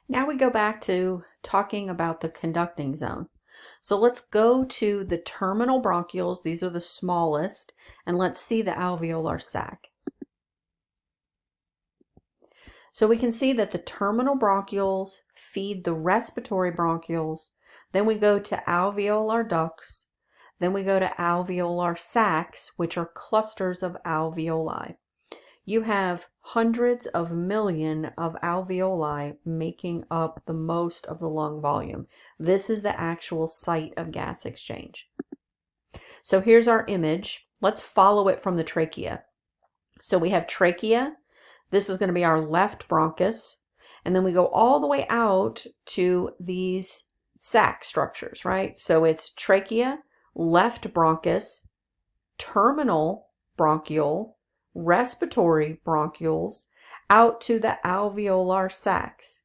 Now we go back to talking about the conducting zone. So let's go to the terminal bronchioles. These are the smallest, and let's see the alveolar sac. So we can see that the terminal bronchioles feed the respiratory bronchioles. Then we go to alveolar ducts. Then we go to alveolar sacs, which are clusters of alveoli. You have hundreds of millions of alveoli making up the most of the lung volume. This is the actual site of gas exchange. So here's our image. Let's follow it from the trachea. So we have trachea. This is going to be our left bronchus. And then we go all the way out to these sac structures, right? So it's trachea, left bronchus, terminal bronchiole, respiratory bronchioles, out to the alveolar sacs.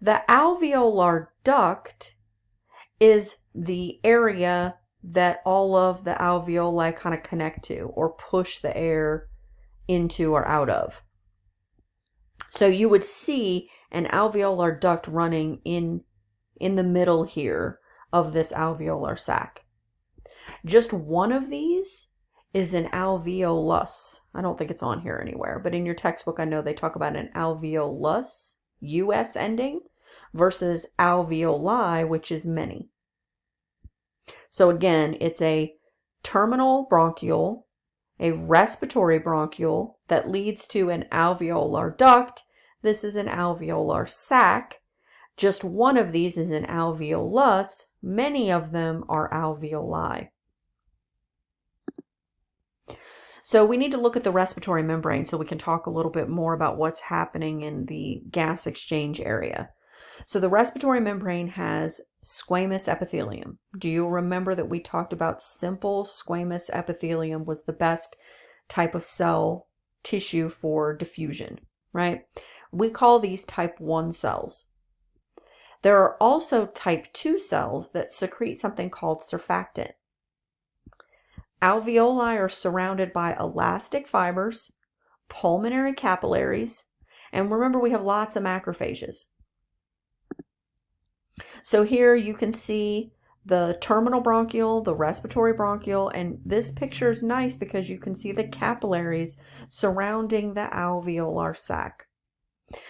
The alveolar duct is the area that all of the alveoli kind of connect to or push the air into or out of. So you would see an alveolar duct running in the middle here of this alveolar sac. Just one of these is an alveolus. I don't think it's on here anywhere, but in your textbook I know they talk about an alveolus, US ending, versus alveoli, which is many. So again, it's a terminal bronchiole, a respiratory bronchiole that leads to an alveolar duct. This is an alveolar sac. Just one of these is an alveolus. Many of them are alveoli. So we need to look at the respiratory membrane so we can talk a little bit more about what's happening in the gas exchange area. So the respiratory membrane has squamous epithelium. Do you remember that we talked about simple squamous epithelium was the best type of cell tissue for diffusion, right? We call these type 1 cells. There are also type 2 cells that secrete something called surfactant. Alveoli are surrounded by elastic fibers, pulmonary capillaries, and remember we have lots of macrophages. So here you can see the terminal bronchiole, the respiratory bronchiole, and this picture is nice because you can see the capillaries surrounding the alveolar sac.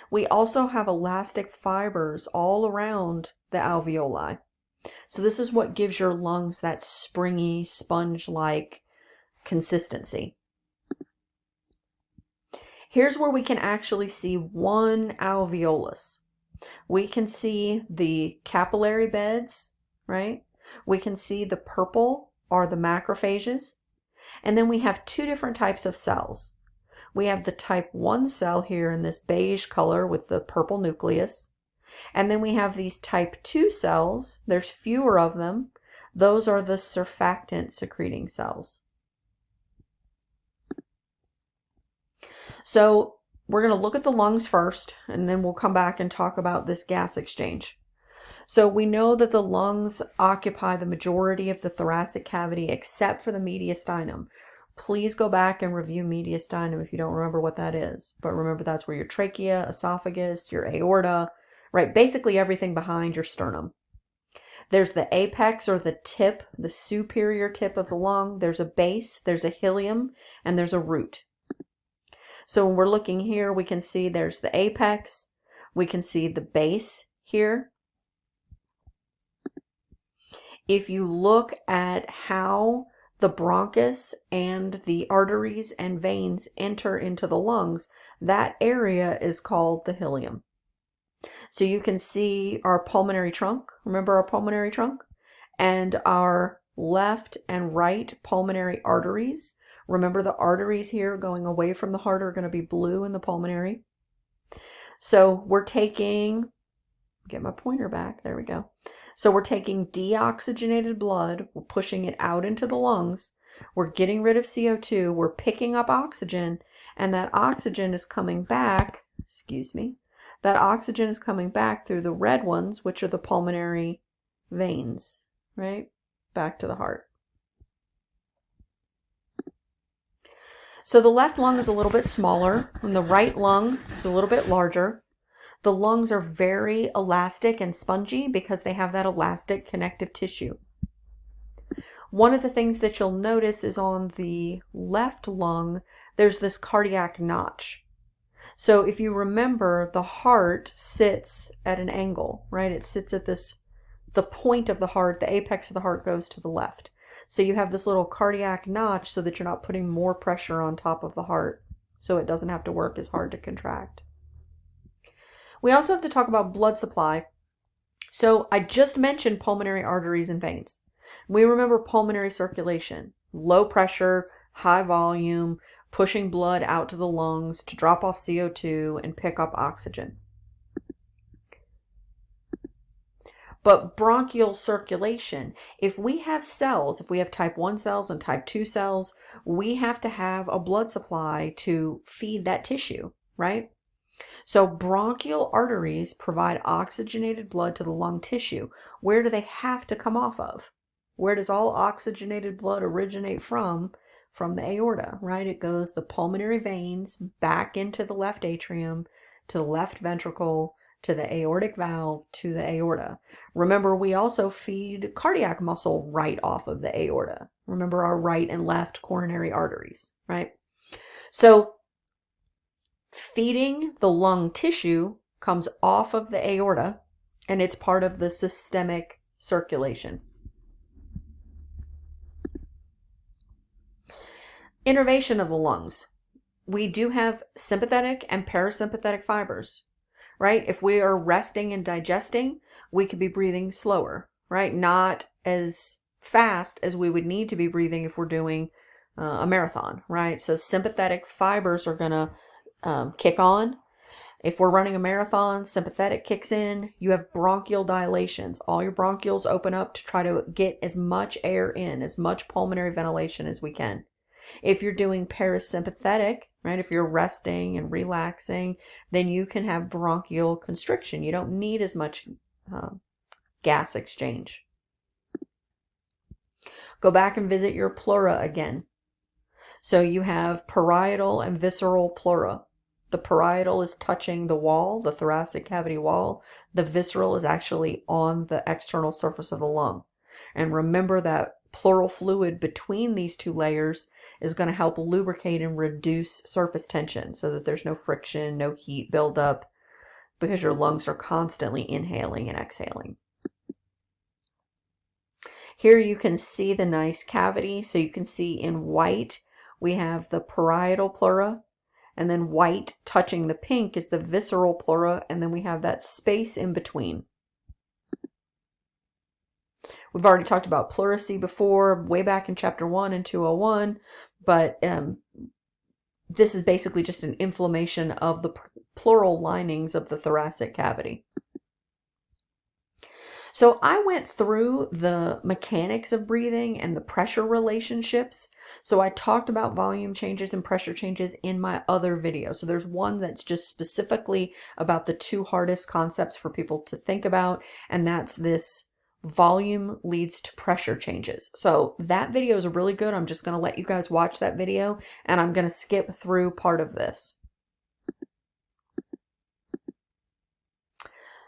We also have elastic fibers all around the alveoli. So this is what gives your lungs that springy, sponge-like consistency. Here's where we can actually see one alveolus. We can see the capillary beds, right? We can see the purple are the macrophages. And then we have two different types of cells. We have the type 1 cell here in this beige color with the purple nucleus. And then we have these type 2 cells. There's fewer of them. Those are the surfactant secreting cells. So we're going to look at the lungs first, and then we'll come back and talk about this gas exchange. So we know that the lungs occupy the majority of the thoracic cavity except for the mediastinum. Please go back and review mediastinum if you don't remember what that is. But remember, that's where your trachea, esophagus, your aorta, right? Basically everything behind your sternum. There's the apex or the tip, the superior tip of the lung. There's a base, there's a helium, and there's a root. So when we're looking here, we can see there's the apex. We can see the base here. If you look at how the bronchus and the arteries and veins enter into the lungs, that area is called the helium. So you can see our pulmonary trunk. Remember our pulmonary trunk? And our left and right pulmonary arteries. Remember the arteries here going away from the heart are going to be blue in the pulmonary. So we're taking, get my pointer back, there we go. So we're taking deoxygenated blood, we're pushing it out into the lungs, we're getting rid of CO2, we're picking up oxygen, and that oxygen is coming back, that oxygen is coming back through the red ones, which are the pulmonary veins, right? Back to the heart. So the left lung is a little bit smaller, and the right lung is a little bit larger. The lungs are very elastic and spongy because they have that elastic connective tissue. One of the things that you'll notice is on the left lung, there's this cardiac notch. So if you remember, the heart sits at an angle, right? It sits at the point of the heart, the apex of the heart goes to the left. So you have this little cardiac notch so that you're not putting more pressure on top of the heart, so it doesn't have to work as hard to contract. We also have to talk about blood supply. So I just mentioned pulmonary arteries and veins. We remember pulmonary circulation, low pressure, high volume, pushing blood out to the lungs to drop off CO2 and pick up oxygen. But bronchial circulation, if we have cells, if we have type 1 cells and type 2 cells, we have to have a blood supply to feed that tissue, right? So bronchial arteries provide oxygenated blood to the lung tissue. Where do they have to come off of? Where does all oxygenated blood originate from? From the aorta, right? It goes the pulmonary veins back into the left atrium, to the left ventricle, to the aortic valve, to the aorta. Remember, we also feed cardiac muscle right off of the aorta. Remember our right and left coronary arteries, right? So feeding the lung tissue comes off of the aorta, and it's part of the systemic circulation. Innervation of the lungs. We do have sympathetic and parasympathetic fibers, right? If we are resting and digesting, we could be breathing slower, right? Not as fast as we would need to be breathing if we're doing a marathon, right? So sympathetic fibers are going to kick on. If we're running a marathon, sympathetic kicks in. You have bronchial dilations. All your bronchioles open up to try to get as much air in, as much pulmonary ventilation as we can. If you're doing parasympathetic, right, if you're resting and relaxing, then you can have bronchial constriction. You don't need as much gas exchange. Go back and visit your pleura again. So you have parietal and visceral pleura. The parietal is touching the wall, the thoracic cavity wall. The visceral is actually on the external surface of the lung. And remember that pleural fluid between these two layers is going to help lubricate and reduce surface tension so that there's no friction, no heat buildup, because your lungs are constantly inhaling and exhaling. Here you can see the nice cavity. So you can see in white, we have the parietal pleura, and then white touching the pink is the visceral pleura, and then we have that space in between. We've already talked about pleurisy before, way back in chapter 1 and 201, but this is basically just an inflammation of the pleural linings of the thoracic cavity. So I went through the mechanics of breathing and the pressure relationships. So I talked about volume changes and pressure changes in my other video. So there's one that's just specifically about the two hardest concepts for people to think about, and that's this volume leads to pressure changes. So that video is really good. I'm just going to let you guys watch that video, and I'm going to skip through part of this.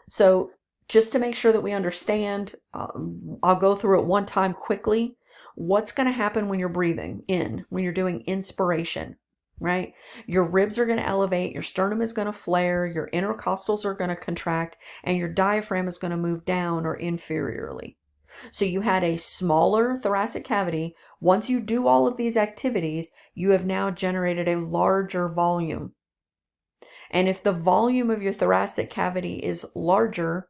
So just to make sure that we understand, I'll go through it one time quickly. What's going to happen when you're breathing in, when you're doing inspiration, right? Your ribs are going to elevate, your sternum is going to flare, your intercostals are going to contract, and your diaphragm is going to move down or inferiorly. So you had a smaller thoracic cavity. Once you do all of these activities, you have now generated a larger volume. And if the volume of your thoracic cavity is larger,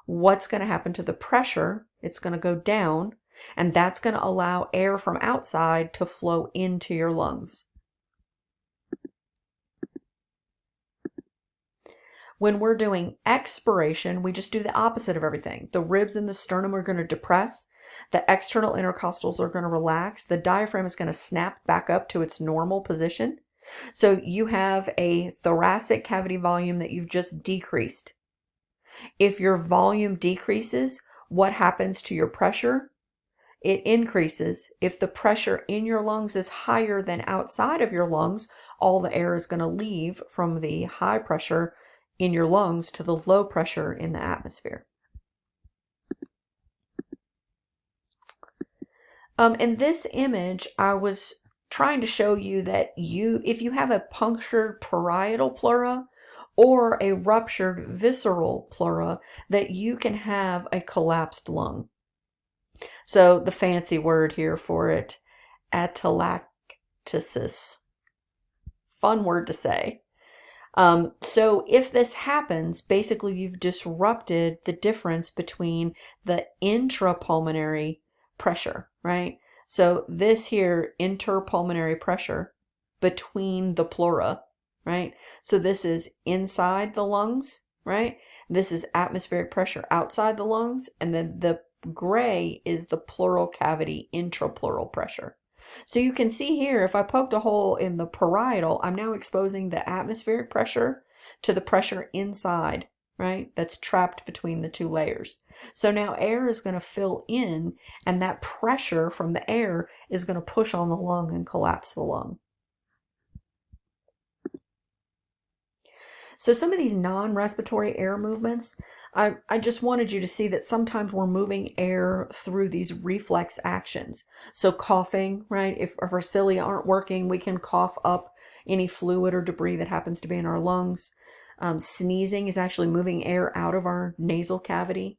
what's going to happen to the pressure? It's going to go down, and that's going to allow air from outside to flow into your lungs. When we're doing expiration, we just do the opposite of everything. The ribs and the sternum are going to depress. The external intercostals are going to relax. The diaphragm is going to snap back up to its normal position. So you have a thoracic cavity volume that you've just decreased. If your volume decreases, what happens to your pressure? It increases. If the pressure in your lungs is higher than outside of your lungs, all the air is going to leave from the high pressure in your lungs to the low pressure in the atmosphere. In this image, I was trying to show you that if you have a punctured parietal pleura or a ruptured visceral pleura, that you can have a collapsed lung. So the fancy word here for it, atelectasis. Fun word to say. So if this happens, basically you've disrupted the difference between the intrapulmonary pressure, right? So this here, interpulmonary pressure between the pleura, right? So this is inside the lungs, right? This is atmospheric pressure outside the lungs, and then the gray is the pleural cavity intrapleural pressure. So you can see here, if I poked a hole in the parietal, I'm now exposing the atmospheric pressure to the pressure inside, right? That's trapped between the two layers. So now air is going to fill in, and that pressure from the air is going to push on the lung and collapse the lung. So some of these non-respiratory air movements, I just wanted you to see that sometimes we're moving air through these reflex actions. So coughing, right? If our cilia aren't working, we can cough up any fluid or debris that happens to be in our lungs. Sneezing is actually moving air out of our nasal cavity.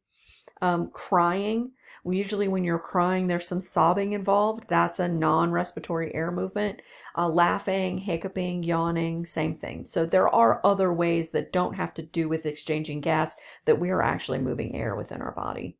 Crying, usually when you're crying, there's some sobbing involved. That's a non-respiratory air movement. Laughing, hiccuping, yawning, same thing. So there are other ways that don't have to do with exchanging gas that we are actually moving air within our body.